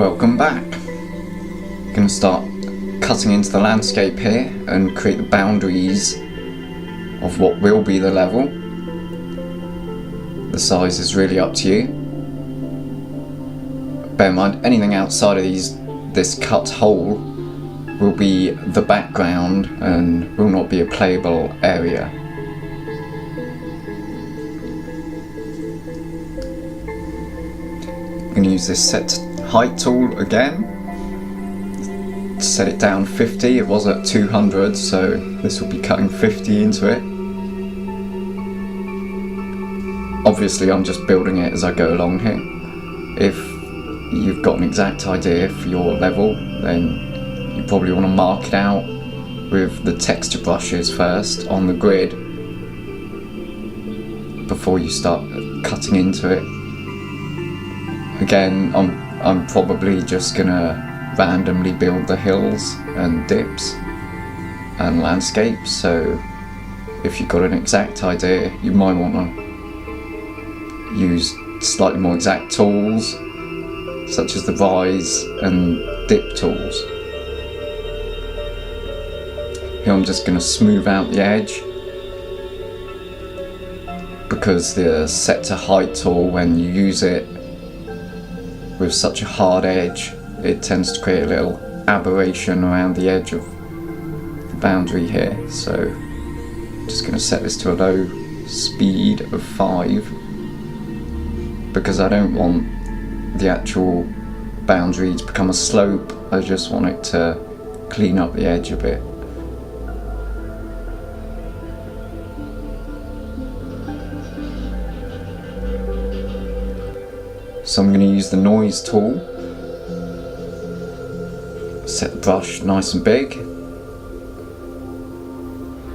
Welcome back. I'm going to start cutting into the landscape here and create the boundaries of what will be the level. The size is really up to you. Bear in mind, anything outside of this cut hole will be the background and will not be a playable area. I'm going to use this set height tool again. Set it down 50, it was at 200, so this will be cutting 50 into it. Obviously I'm just building it as I go along here. If you've got an exact idea for your level, then you probably want to mark it out with the texture brushes first on the grid before you start cutting into it. Again, I'm probably just gonna randomly build the hills and dips and landscapes, so if you've got an exact idea, you might want to use slightly more exact tools such as the rise and dip tools. Here I'm just going to smooth out the edge, because the set to height tool, when you use it with such a hard edge, it tends to create a little aberration around the edge of the boundary here. So I'm just going to set this to a low speed of 5, because I don't want the actual boundary to become a slope. I just want it to clean up the edge a bit. So I'm going to use the noise tool. Set the brush nice and big.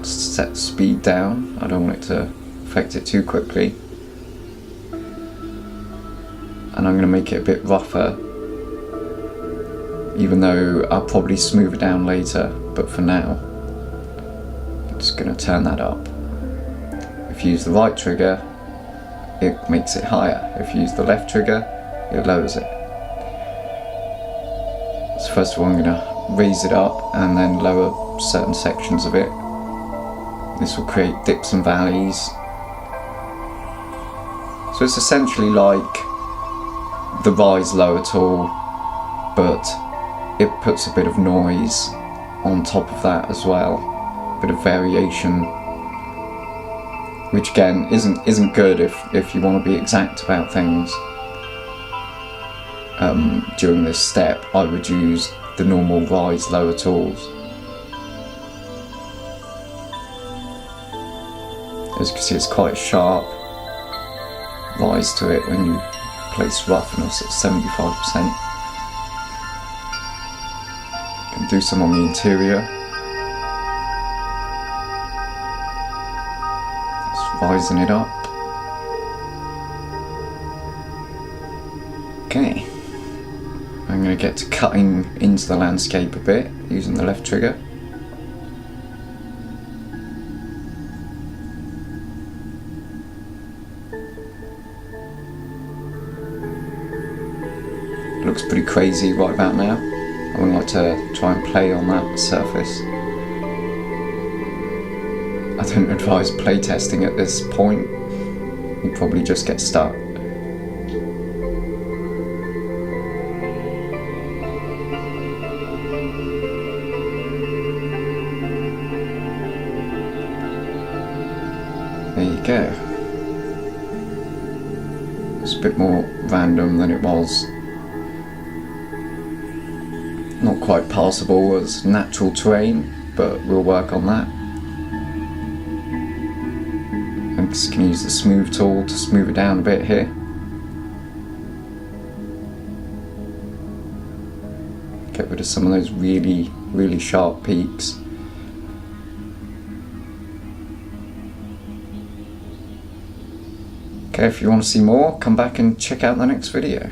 Set the speed down. I don't want it to affect it too quickly. And I'm going to make it a bit rougher, even though I'll probably smooth it down later, but for now I'm just going to turn that up. If you use the right trigger, it makes it higher. If you use the left trigger, it lowers it. So first of all I'm going to raise it up and then lower certain sections of it. This will create dips and valleys. So it's essentially like the rise lower tool, but it puts a bit of noise on top of that as well, a bit of variation, which again isn't good if you want to be exact about things. During this step I would use the normal rise lower tools. As you can see, it's quite a sharp rise to it when you place roughness at 75%. You can do some on the interior. Just rising it up. Okay, I'm going to get to cutting into the landscape a bit using the left trigger. Looks pretty crazy right about now. I would like to try and play on that surface. I don't advise playtesting at this point. You probably just get stuck. There you go. It's a bit more random than it was. Not quite passable as natural terrain, but we'll work on that. I'm just going to use the smooth tool to smooth it down a bit here. Get rid of some of those really, really sharp peaks. Okay, if you want to see more, come back and check out the next video.